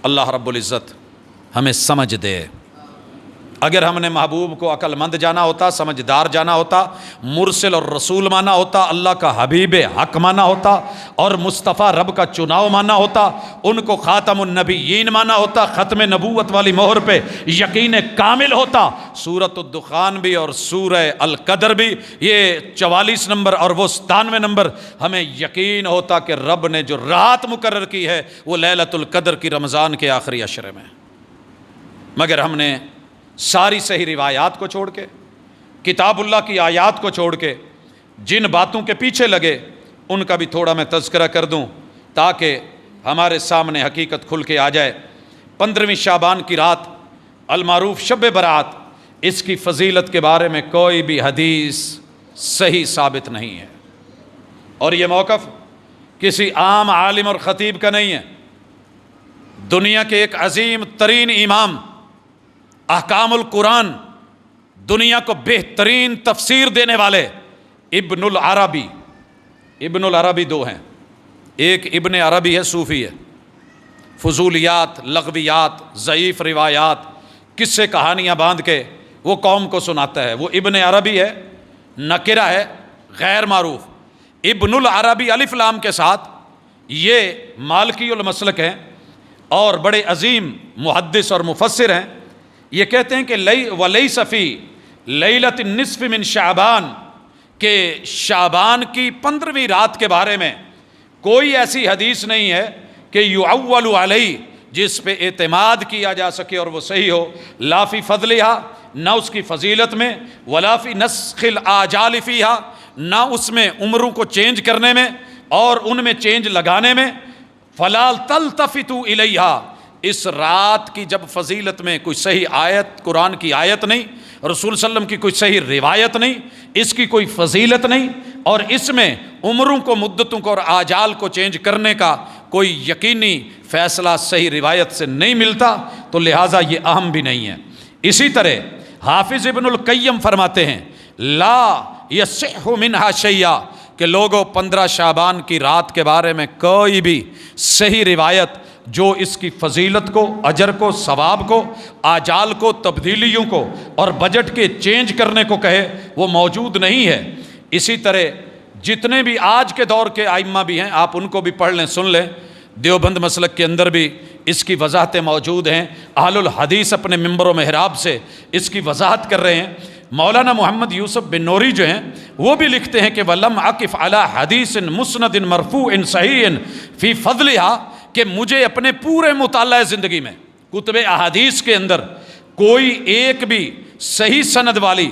اللہ رب العزت ہمیں سمجھ دے۔ اگر ہم نے محبوب کو عقل مند جانا ہوتا، سمجھدار جانا ہوتا، مرسل اور رسول مانا ہوتا، اللہ کا حبیب حق مانا ہوتا، اور مصطفیٰ رب کا چناؤ مانا ہوتا، ان کو خاتم النبیین مانا ہوتا، ختم نبوت والی مہر پہ یقین کامل ہوتا، سورۃ الدخان بھی اور سورہ القدر بھی، یہ 44 نمبر اور وہ 97 نمبر، ہمیں یقین ہوتا کہ رب نے جو رات مقرر کی ہے وہ لیلۃ القدر کی رمضان کے آخری عشرے میں۔ مگر ہم نے ساری صحیح روایات کو چھوڑ کے، کتاب اللہ کی آیات کو چھوڑ کے جن باتوں کے پیچھے لگے ان کا بھی تھوڑا میں تذکرہ کر دوں تاکہ ہمارے سامنے حقیقت کھل کے آ جائے۔ 15ویں شعبان کی رات المعروف شب برات، اس کی فضیلت کے بارے میں کوئی بھی حدیث صحیح ثابت نہیں ہے، اور یہ موقف کسی عام عالم اور خطیب کا نہیں ہے، دنیا کے ایک عظیم ترین امام، احکام القرآن، دنیا کو بہترین تفسیر دینے والے ابن العربی۔ ابن العربی دو ہیں، ایک ابن عربی ہے صوفی ہے، فضولیات، لغویات، ضعیف روایات، قصے کہانیاں باندھ کے وہ قوم کو سناتا ہے، وہ ابن عربی ہے، نکرہ ہے، غیر معروف۔ ابن العربی الف لام کے ساتھ، یہ مالکی المسلک ہیں اور بڑے عظیم محدث اور مفسر ہیں۔ یہ کہتے ہیں کہ وَلَيْسَ فِي لَيْلَةِ النِّصْفِ مِنْ شعبان، کہ شعبان کی 15ویں رات کے بارے میں کوئی ایسی حدیث نہیں ہے کہ یعول علیہ، جس پہ اعتماد کیا جا سکے اور وہ صحیح ہو، لا فی فضلہا، نہ اس کی فضیلت میں، ولا فی نسخ الآجال فیہا، نہ اس میں عمروں کو چینج کرنے میں اور ان میں چینج لگانے میں، فلا تلتفتوا الیہا، اس رات کی جب فضیلت میں کوئی صحیح آیت، قرآن کی آیت نہیں، رسول صلی اللہ علیہ وسلم کی کوئی صحیح روایت نہیں، اس کی کوئی فضیلت نہیں، اور اس میں عمروں کو، مدتوں کو اور آجال کو چینج کرنے کا کوئی یقینی فیصلہ صحیح روایت سے نہیں ملتا، تو لہٰذا یہ اہم بھی نہیں ہے۔ اسی طرح حافظ ابن القیم فرماتے ہیں لا یصح منہا شیئا، کہ لوگوں 15 شعبان کی رات کے بارے میں کوئی بھی صحیح روایت جو اس کی فضیلت کو، اجر کو، ثواب کو، آجال کو، تبدیلیوں کو اور بجٹ کے چینج کرنے کو کہے، وہ موجود نہیں ہے۔ اسی طرح جتنے بھی آج کے دور کے ائمہ بھی ہیں، آپ ان کو بھی پڑھ لیں، سن لیں، دیوبند مسلک کے اندر بھی اس کی وضاحتیں موجود ہیں، اہل الحدیث اپنے منبر و محراب سے اس کی وضاحت کر رہے ہیں۔ مولانا محمد یوسف بن نوری جو ہیں وہ بھی لکھتے ہیں کہ وَلَمْ أَقِفْ عَلَى حَدِيثٍ مُسْنَدٍ مَرْفُوعٍ صَحِيحٍ فِي فَضْلِهَا، کہ مجھے اپنے پورے مطالعہ زندگی میں کتب احادیث کے اندر کوئی ایک بھی صحیح سند والی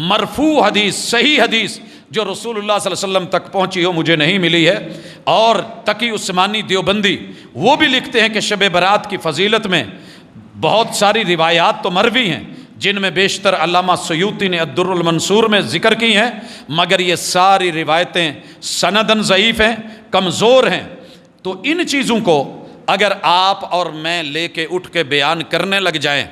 مرفوع حدیث، صحیح حدیث جو رسول اللہ صلی اللہ علیہ وسلم تک پہنچی ہو مجھے نہیں ملی ہے۔ اور تقی عثمانی دیوبندی وہ بھی لکھتے ہیں کہ شب برات کی فضیلت میں بہت ساری روایات تو مروی ہیں، جن میں بیشتر علامہ سیوطی نے الدر المنصور میں ذکر کی ہیں، مگر یہ ساری روایتیں سنداً ضعیف ہیں، کمزور ہیں۔ تو ان چیزوں کو اگر آپ اور میں لے کے اٹھ کے بیان کرنے لگ جائیں،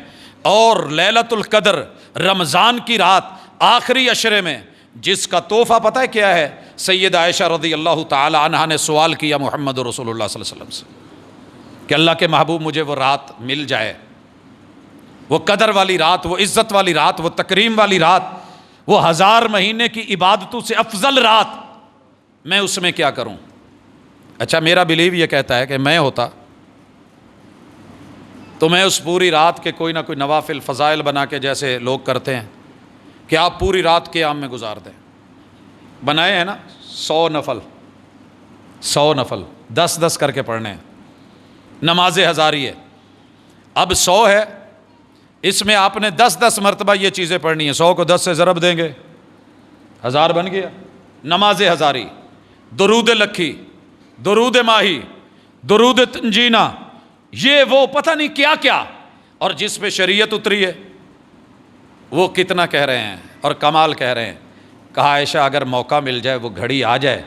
اور لیلۃ القدر رمضان کی رات آخری عشرے میں جس کا تحفہ پتہ ہے کیا ہے؟ سیدہ عائشہ رضی اللہ تعالی عنہا نے سوال کیا محمد رسول اللہ صلی اللہ علیہ وسلم سے کہ اللہ کے محبوب مجھے وہ رات مل جائے، وہ قدر والی رات، وہ عزت والی رات، وہ تکریم والی رات، وہ 1000 مہینے کی عبادتوں سے افضل رات، میں اس میں کیا کروں؟ اچھا میرا بلیو یہ کہتا ہے کہ میں ہوتا تو میں اس پوری رات کے کوئی نہ کوئی نوافل فضائل بنا کے، جیسے لوگ کرتے ہیں کہ آپ پوری رات قیام میں گزار دیں، بنائے ہیں نا 100 نفل، 100 نفل 10 کر کے پڑھنے ہیں، نماز ہزاری ہے، اب 100 ہے، اس میں آپ نے 10 مرتبہ یہ چیزیں پڑھنی ہیں، 100 کو 10 سے ضرب دیں گے 1000 بن گیا۔ نماز ہزاری، درود لکھی، درود ماہی، درود تنجینہ، یہ وہ پتہ نہیں کیا کیا، اور جس پہ شریعت اتری ہے وہ کتنا کہہ رہے ہیں اور کمال کہہ رہے ہیں۔ کہا عائشہ اگر موقع مل جائے، وہ گھڑی آ جائے،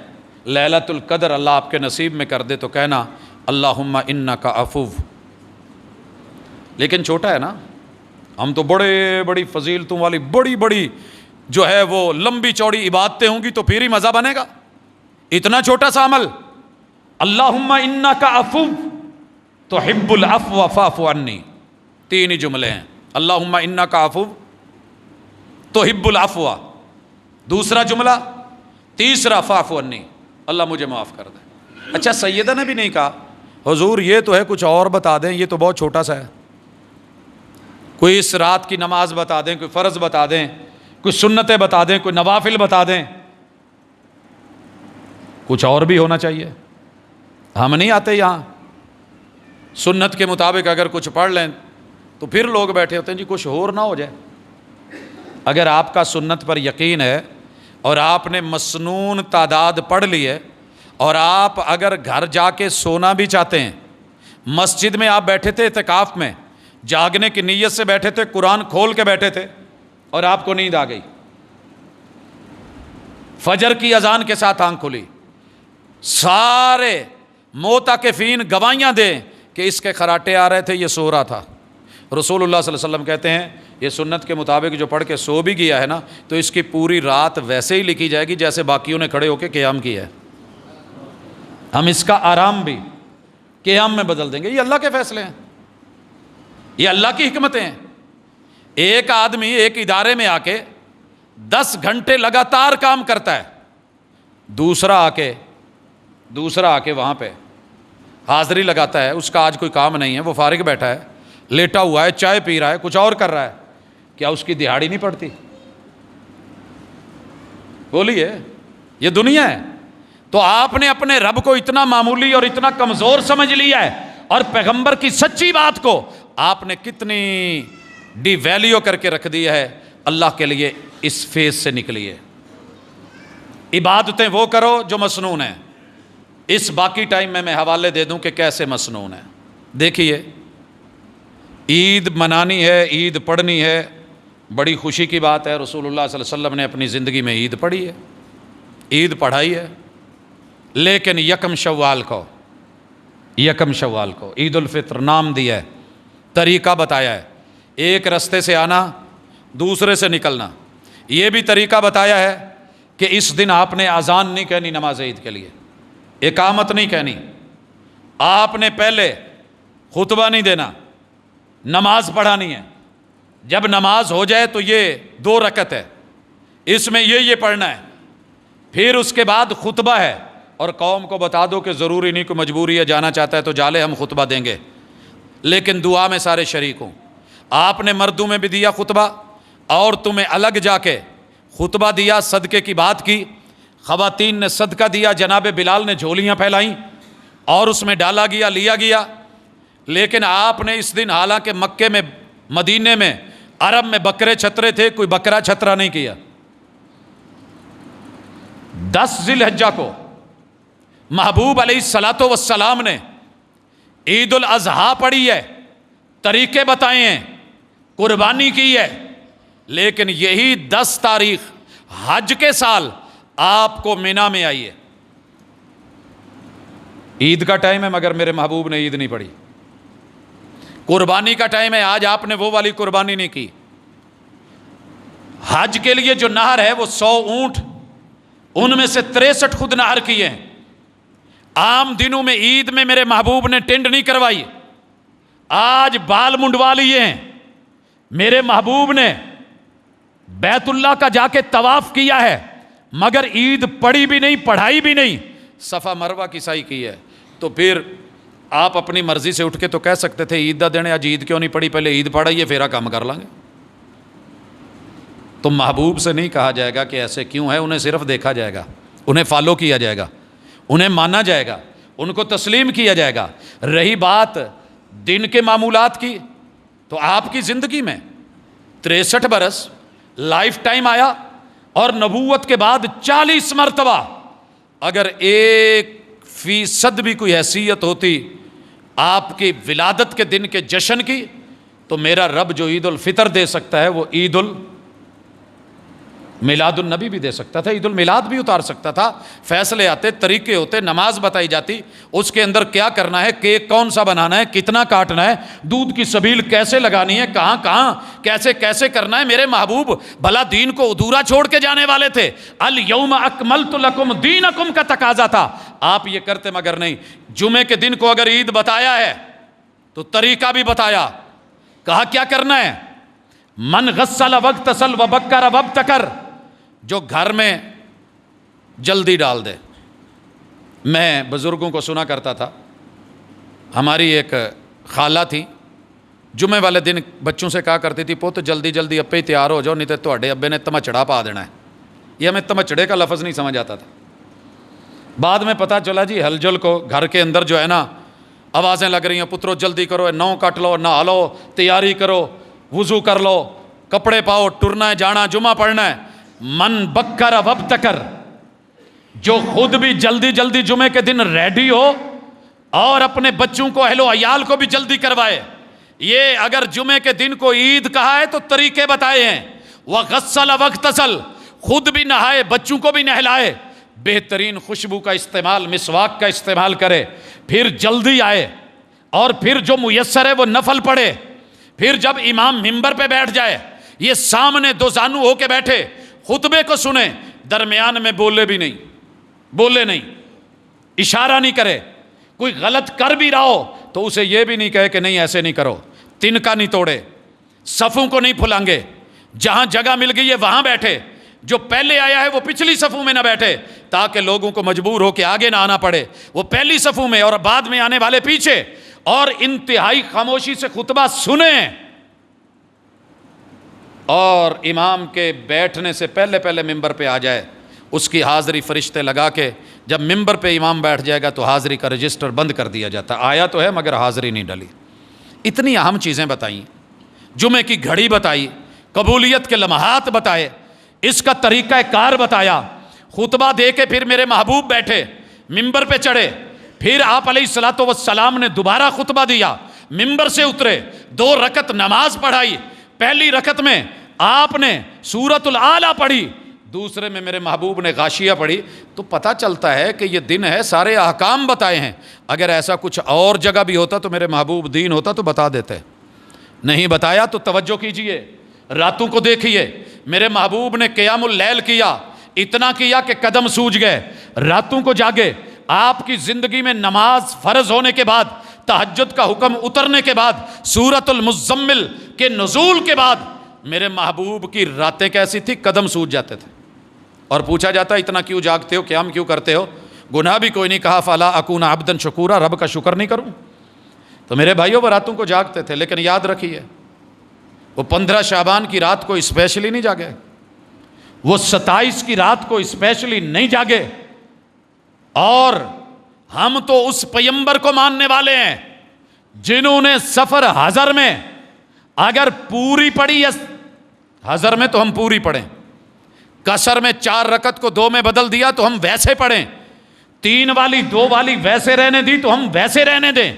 لیلۃ القدر اللہ آپ کے نصیب میں کر دے، تو کہنا اللہم انکا عفو۔ لیکن چھوٹا ہے نا، ہم تو بڑی فضیلتوں والی بڑی جو ہے وہ لمبی چوڑی عبادتیں ہوں گی تو پھر ہی مزہ بنے گا۔ اتنا چھوٹا سا عمل، اللہم انکا عفو، تحب العفو فاعف عنی، تین ہی جملے ہیں، اللہم انک عفو تحب العفو، دوسرا جملہ، تیسرا فاعف عنی، اللہ مجھے معاف کر دے۔ اچھا سیدہ نے بھی نہیں کہا حضور یہ تو ہے، کچھ اور بتا دیں، یہ تو بہت چھوٹا سا ہے، کوئی اس رات کی نماز بتا دیں، کوئی فرض بتا دیں، کوئی سنتیں بتا دیں، کوئی نوافل بتا دیں، کچھ اور بھی ہونا چاہیے۔ ہم نہیں آتے یہاں سنت کے مطابق اگر کچھ پڑھ لیں تو پھر لوگ بیٹھے ہوتے ہیں جی کچھ اور نہ ہو جائے۔ اگر آپ کا سنت پر یقین ہے اور آپ نے مسنون تعداد پڑھ لی ہے، اور آپ اگر گھر جا کے سونا بھی چاہتے ہیں، مسجد میں آپ بیٹھے تھے اعتکاف میں، جاگنے کی نیت سے بیٹھے تھے، قرآن کھول کے بیٹھے تھے اور آپ کو نیند آ گئی، فجر کی اذان کے ساتھ آنکھ کھلی، سارے معتکفین گواہیاں دیں کہ اس کے خراٹے آ رہے تھے، یہ سو رہا تھا۔ رسول اللہ صلی اللہ علیہ وسلم کہتے ہیں یہ سنت کے مطابق جو پڑھ کے سو بھی گیا ہے نا، تو اس کی پوری رات ویسے ہی لکھی جائے گی جیسے باقیوں نے کھڑے ہو کے قیام کیا ہے۔ ہم اس کا آرام بھی قیام میں بدل دیں گے۔ یہ اللہ کے فیصلے ہیں، یہ اللہ کی حکمتیں ہیں۔ ایک آدمی ایک ادارے میں آ کے 10 گھنٹے لگاتار کام کرتا ہے، دوسرا آ کے وہاں پہ حاضری لگاتا ہے، اس کا آج کوئی کام نہیں ہے، وہ فارغ بیٹھا ہے، لیٹا ہوا ہے، چائے پی رہا ہے، کچھ اور کر رہا ہے، کیا اس کی دہاڑی نہیں پڑتی؟ بولیے، یہ دنیا ہے۔ تو آپ نے اپنے رب کو اتنا معمولی اور اتنا کمزور سمجھ لیا ہے، اور پیغمبر کی سچی بات کو آپ نے کتنی ڈی ویلیو کر کے رکھ دیا ہے۔ اللہ کے لیے اس فیز سے نکلیے، عبادتیں وہ کرو جو مسنون ہیں۔ اس باقی ٹائم میں حوالے دے دوں کہ کیسے مسنون ہے۔ دیکھیے، عید منانی ہے، عید پڑھنی ہے، بڑی خوشی کی بات ہے۔ رسول اللہ صلی اللہ علیہ وسلم نے اپنی زندگی میں عید پڑھی ہے، عید پڑھائی ہے، لیکن یکم شوال کو عید الفطر نام دیا ہے، طریقہ بتایا ہے، ایک رستے سے آنا، دوسرے سے نکلنا۔ یہ بھی طریقہ بتایا ہے کہ اس دن آپ نے اذان نہیں کہنی نماز عید کے لیے، اقامت نہیں کہنی، آپ نے پہلے خطبہ نہیں دینا، نماز پڑھانی ہے۔ جب نماز ہو جائے تو یہ 2 رکعت ہے، اس میں یہ پڑھنا ہے، پھر اس کے بعد خطبہ ہے، اور قوم کو بتا دو کہ ضروری نہیں، کوئی مجبوری ہے، جانا چاہتا ہے تو جالے، ہم خطبہ دیں گے، لیکن دعا میں سارے شریک ہوں۔ آپ نے مردوں میں بھی دیا خطبہ، عورتوں میں الگ جا کے خطبہ دیا، صدقے کی بات کی، خواتین نے صدقہ دیا، جناب بلال نے جھولیاں پھیلائیں اور اس میں ڈالا گیا، لیا گیا۔ لیکن آپ نے اس دن، حالانکہ مکے میں، مدینے میں، عرب میں بکرے چھترے تھے، کوئی بکرا چھترا نہیں کیا۔ 10 ذی الحجہ کو محبوب علیہ الصلاۃ والسلام نے عید الاضحیٰ پڑھی ہے، طریقے بتائے ہیں، قربانی کی ہے، لیکن یہی 10 تاریخ حج کے سال آپ کو مینا میں آئی ہے۔ عید کا ٹائم ہے مگر میرے محبوب نے عید نہیں پڑھی، قربانی کا ٹائم ہے، آج آپ نے وہ والی قربانی نہیں کی۔ حج کے لیے جو نہر ہے وہ 100 اونٹ، ان میں سے 63 خود نہر کیے ہیں۔ عام دنوں میں عید میں میرے محبوب نے ٹینڈ نہیں کروائی، آج بال منڈوا لیے ہیں۔ میرے محبوب نے بیت اللہ کا جا کے طواف کیا ہے، مگر عید پڑھی بھی نہیں، پڑھائی بھی نہیں، صفا مروہ کی سعی کی ہے۔ تو پھر آپ اپنی مرضی سے اٹھ کے تو کہہ سکتے تھے عید دا دن، آج عید کیوں نہیں پڑھی، پہلے عید پڑھائیے پھر کام کر لیں گے۔ تو محبوب سے نہیں کہا جائے گا کہ ایسے کیوں ہے، انہیں صرف دیکھا جائے گا، انہیں فالو کیا جائے گا، انہیں مانا جائے گا، ان کو تسلیم کیا جائے گا۔ رہی بات دن کے معمولات کی، تو آپ کی زندگی میں 63 برس لائف ٹائم آیا، اور نبوت کے بعد 40 مرتبہ اگر 1% بھی کوئی حیثیت ہوتی آپ کی ولادت کے دن کے جشن کی، تو میرا رب جو عید الفطر دے سکتا ہے وہ عید میلاد النبی بھی دے سکتا تھا، عید المیلاد بھی اتار سکتا تھا۔ فیصلے آتے، طریقے ہوتے، نماز بتائی جاتی، اس کے اندر کیا کرنا ہے، کیک کون سا بنانا ہے، کتنا کاٹنا ہے، دودھ کی سبیل کیسے لگانی ہے، کہاں کہاں کیسے کیسے کرنا ہے۔ میرے محبوب بھلا دین کو ادھورا چھوڑ کے جانے والے تھے، الیوم اکملت لکم دینکم کا تقاضا تھا، آپ یہ کرتے مگر نہیں۔ جمعے کے دن کو اگر عید بتایا ہے تو طریقہ بھی بتایا، کہا کیا کرنا ہے، من غسل واغتسل وبکر وابتکر، جو گھر میں جلدی ڈال دے۔ میں بزرگوں کو سنا کرتا تھا، ہماری ایک خالہ تھی، جمعے والے دن بچوں سے کہا کرتی تھی پوت جلدی جلدی ابے تیار ہو جاؤ نہیں تو تہاڈے ابے نے تمچڑا پا دینا ہے۔ یہ ہمیں تمچڑے کا لفظ نہیں سمجھ آتا تھا، بعد میں پتہ چلا جی ہل جل کو گھر کے اندر جو ہے نا آوازیں لگ رہی ہیں، پترو جلدی کرو، نو کٹ لو، نہا لو، تیاری کرو، وضو کر لو، کپڑے پاؤ، ٹرنا ہے، جانا جمعہ پڑھنا ہے۔ من بکر وابتکر، جو خود بھی جلدی جلدی جمعے کے دن ریڈی ہو اور اپنے بچوں کو اہل و عیال کو بھی جلدی کروائے۔ یہ اگر جمعے کے دن کو عید کہا ہے تو طریقے بتائے ہیں، وغسل واغتسل، خود بھی نہائے بچوں کو بھی نہلائے، بہترین خوشبو کا استعمال، مسواک کا استعمال کرے، پھر جلدی آئے، اور پھر جو میسر ہے وہ نفل پڑھے، پھر جب امام ممبر پہ بیٹھ جائے یہ سامنے دو زانو ہو کے بیٹھے، خطبے کو سنے، درمیان میں بولے نہیں، اشارہ نہیں کرے، کوئی غلط کر بھی رہا ہو تو اسے یہ بھی نہیں کہے کہ نہیں ایسے نہیں کرو، تنکا نہیں توڑے، صفوں کو نہیں پھلانگے، جہاں جگہ مل گئی ہے وہاں بیٹھے، جو پہلے آیا ہے وہ پچھلی صفوں میں نہ بیٹھے تاکہ لوگوں کو مجبور ہو کے آگے نہ آنا پڑے، وہ پہلی صفوں میں اور بعد میں آنے والے پیچھے، اور انتہائی خاموشی سے خطبہ سنیں، اور امام کے بیٹھنے سے پہلے پہلے ممبر پہ آ جائے، اس کی حاضری فرشتے لگا کے جب ممبر پہ امام بیٹھ جائے گا تو حاضری کا رجسٹر بند کر دیا جاتا، آیا تو ہے مگر حاضری نہیں ڈلی۔ اتنی اہم چیزیں بتائیں، جمعے کی گھڑی بتائی، قبولیت کے لمحات بتائے، اس کا طریقہ کار بتایا، خطبہ دے کے پھر میرے محبوب بیٹھے، ممبر پہ چڑھے، پھر آپ علیہ الصلوۃ والسلام نے دوبارہ خطبہ دیا، ممبر سے اترے، 2 رکعت نماز پڑھائی، پہلی رکعت میں آپ نے سورۃ الاعلیٰ پڑھی، دوسرے میں میرے محبوب نے غاشیہ پڑھی، تو پتہ چلتا ہے کہ یہ دن ہے، سارے احکام بتائے ہیں۔ اگر ایسا کچھ اور جگہ بھی ہوتا تو میرے محبوب دین ہوتا تو بتا دیتے، نہیں بتایا تو توجہ کیجئے، راتوں کو دیکھیے، میرے محبوب نے قیام اللیل کیا، اتنا کیا کہ قدم سوج گئے، راتوں کو جاگے، آپ کی زندگی میں نماز فرض ہونے کے بعد، تہجد کا حکم اترنے کے بعد، سورۃ المزمل کے نزول کے بعد میرے محبوب کی راتیں کیسی تھی، قدم سوج جاتے تھے، اور پوچھا جاتا اتنا کیوں جاگتے ہو، قیام کیوں کرتے ہو، گناہ بھی کوئی نہیں، کہا فلا اکون عبدا شکورا، رب کا شکر نہیں کروں۔ تو میرے بھائیوں وہ راتوں کو جاگتے تھے، لیکن یاد رکھیے وہ 15 شعبان کی رات کو اسپیشلی نہیں جاگے، وہ 27 کی رات کو اسپیشلی نہیں جاگے، اور ہم تو اس پیمبر کو ماننے والے ہیں جنہوں نے سفر حضر میں اگر پوری پڑھی، یا حضر میں تو ہم پوری پڑھیں، قصر میں 4 رکعت کو 2 میں بدل دیا تو ہم ویسے پڑھیں، 3 والی 2 والی ویسے رہنے دی تو ہم ویسے رہنے دیں،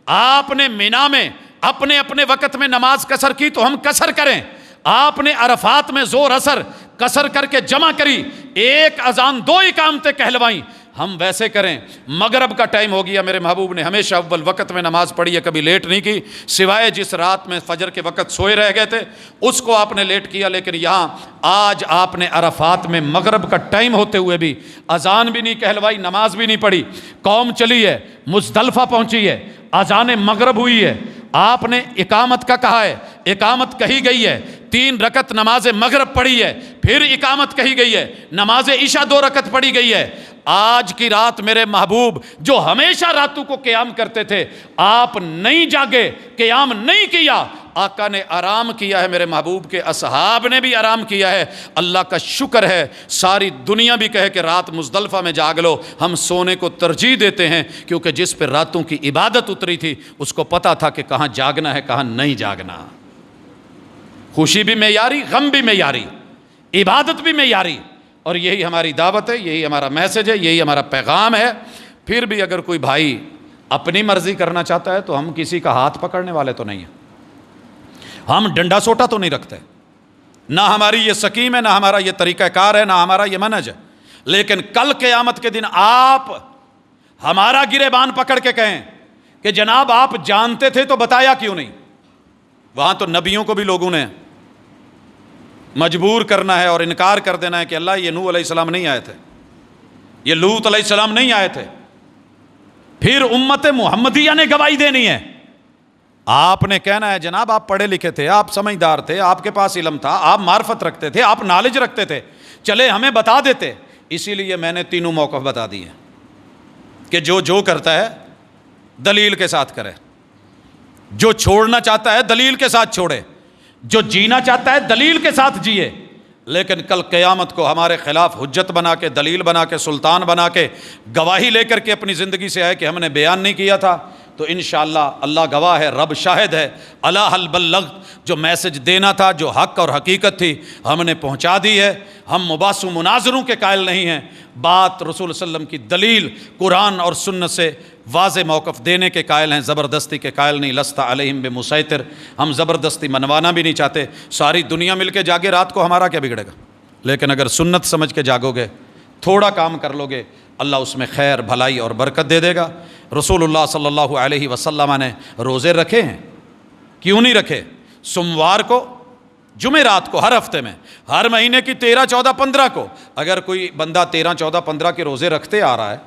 آپ نے مینا میں اپنے اپنے وقت میں نماز قصر کی تو ہم قصر کریں، آپ نے عرفات میں زور اثر قصر کر کے جمع کری، 1 اذان 2 اقامتیں کہلوائیں، ہم ویسے کریں۔ مغرب کا ٹائم ہو گیا، میرے محبوب نے ہمیشہ اول وقت میں نماز پڑھی ہے، کبھی لیٹ نہیں کی، سوائے جس رات میں فجر کے وقت سوئے رہ گئے تھے اس کو آپ نے لیٹ کیا، لیکن یہاں آج آپ نے عرفات میں مغرب کا ٹائم ہوتے ہوئے بھی اذان بھی نہیں کہلوائی، نماز بھی نہیں پڑھی، قوم چلی ہے، مزدلفہ پہنچی ہے، اذان مغرب ہوئی ہے، آپ نے اقامت کا کہا ہے، اقامت کہی گئی ہے، 3 رکعت نماز مغرب پڑھی ہے، پھر اقامت کہی گئی ہے، نماز عشاء 2 رکعت پڑھی گئی ہے۔ آج کی رات میرے محبوب جو ہمیشہ راتوں کو قیام کرتے تھے، آپ نہیں جاگے، قیام نہیں کیا، آقا نے آرام کیا ہے، میرے محبوب کے اصحاب نے بھی آرام کیا ہے، اللہ کا شکر ہے۔ ساری دنیا بھی کہے کہ رات مزدلفہ میں جاگ لو، ہم سونے کو ترجیح دیتے ہیں، کیونکہ جس پہ راتوں کی عبادت اتری تھی اس کو پتا تھا کہ کہاں جاگنا ہے کہاں نہیں جاگنا، خوشی بھی معیاری، غم بھی معیاری، عبادت بھی معیاری، اور یہی ہماری دعوت ہے، یہی ہمارا میسج ہے، یہی ہمارا پیغام ہے۔ پھر بھی اگر کوئی بھائی اپنی مرضی کرنا چاہتا ہے تو ہم کسی کا ہاتھ پکڑنے والے تو نہیں ہیں، ہم ڈنڈا سوٹا تو نہیں رکھتے، نہ ہماری یہ سکیم ہے، نہ ہمارا یہ طریقہ کار ہے، نہ ہمارا یہ منہج ہے، لیکن کل قیامت کے دن آپ ہمارا گریبان پکڑ کے کہیں کہ جناب آپ جانتے تھے تو بتایا کیوں نہیں۔ وہاں تو نبیوں کو بھی لوگوں نے مجبور کرنا ہے اور انکار کر دینا ہے کہ اللہ یہ نوح علیہ السلام نہیں آئے تھے، یہ لوط علیہ السلام نہیں آئے تھے، پھر امت محمدیہ نے گواہی دینی ہے آپ نے کہنا ہے جناب آپ پڑھے لکھے تھے، آپ سمجھدار تھے، آپ کے پاس علم تھا، آپ معرفت رکھتے تھے، آپ نالج رکھتے تھے، چلے ہمیں بتا دیتے. اسی لیے میں نے تینوں موقف بتا دیے کہ جو کرتا ہے دلیل کے ساتھ کرے، جو چھوڑنا چاہتا ہے دلیل کے ساتھ چھوڑے، جو جینا چاہتا ہے دلیل کے ساتھ جیے. لیکن کل قیامت کو ہمارے خلاف حجت بنا کے، دلیل بنا کے، سلطان بنا کے، گواہی لے کر کے اپنی زندگی سے آئے کہ ہم نے بیان نہیں کیا تھا، تو انشاءاللہ اللہ گواہ ہے، رب شاہد ہے، الا حل بلغت، جو میسج دینا تھا، جو حق اور حقیقت تھی ہم نے پہنچا دی ہے. ہم مباحث و مناظروں کے قائل نہیں ہیں، بات رسول صلی اللہ علیہ وسلم کی دلیل قرآن اور سنت سے واضح موقف دینے کے قائل ہیں، زبردستی کے قائل نہیں. لست علیہم بمسیطر، ہم زبردستی منوانا بھی نہیں چاہتے. ساری دنیا مل کے جاگے رات کو، ہمارا کیا بگڑے گا؟ لیکن اگر سنت سمجھ کے جاگو گے، تھوڑا کام کر لو گے، اللہ اس میں خیر بھلائی اور برکت دے دے گا. رسول اللہ صلی اللہ علیہ وسلم نے روزے رکھے ہیں، کیوں نہیں رکھے؟ سوموار کو، جمعرات کو، ہر ہفتے میں، ہر مہینے کی 13، 14، 15 کو. اگر کوئی بندہ 13، 14، 15 کے روزے رکھتے آ رہا ہے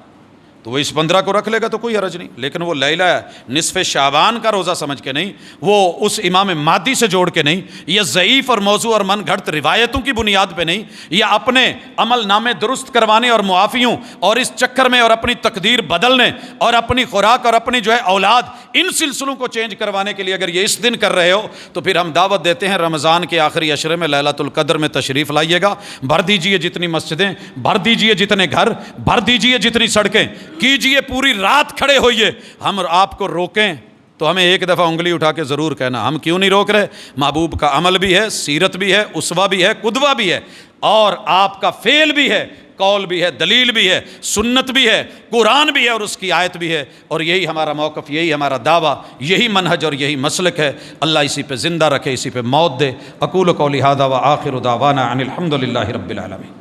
تو وہ اس 15 کو رکھ لے گا تو کوئی حرج نہیں. لیکن وہ لیلہ نصف شعبان کا روزہ سمجھ کے نہیں، وہ اس امام مہدی سے جوڑ کے نہیں، یا ضعیف اور موضوع اور من گھڑت روایتوں کی بنیاد پہ نہیں، یا اپنے عمل نامے درست کروانے اور معافیوں اور اس چکر میں اور اپنی تقدیر بدلنے اور اپنی خوراک اور اپنی جو ہے اولاد، ان سلسلوں کو چینج کروانے کے لیے اگر یہ اس دن کر رہے ہو تو پھر ہم دعوت دیتے ہیں رمضان کے آخری عشرے میں لیلۃ القدر میں تشریف لائیے گا. بھر دیجئے جتنی مسجدیں، بھر دیجئے جتنے گھر، بھر دیجئے جتنی سڑکیں، کیجئے پوری رات کھڑے ہوئیے. ہم آپ کو روکیں تو ہمیں ایک دفعہ انگلی اٹھا کے ضرور کہنا. ہم کیوں نہیں روک رہے؟ محبوب کا عمل بھی ہے، سیرت بھی ہے، اسوہ بھی ہے، قدوہ بھی ہے، اور آپ کا فعل بھی ہے، قول بھی ہے، دلیل بھی ہے، سنت بھی ہے، قرآن بھی ہے اور اس کی آیت بھی ہے. اور یہی ہمارا موقف، یہی ہمارا دعویٰ، یہی منہج اور یہی مسلک ہے. اللہ اسی پہ زندہ رکھے، اسی پہ موت دے. اقول قولی ھذا وآخر دعوانا ان الحمد للہ رب العالمین.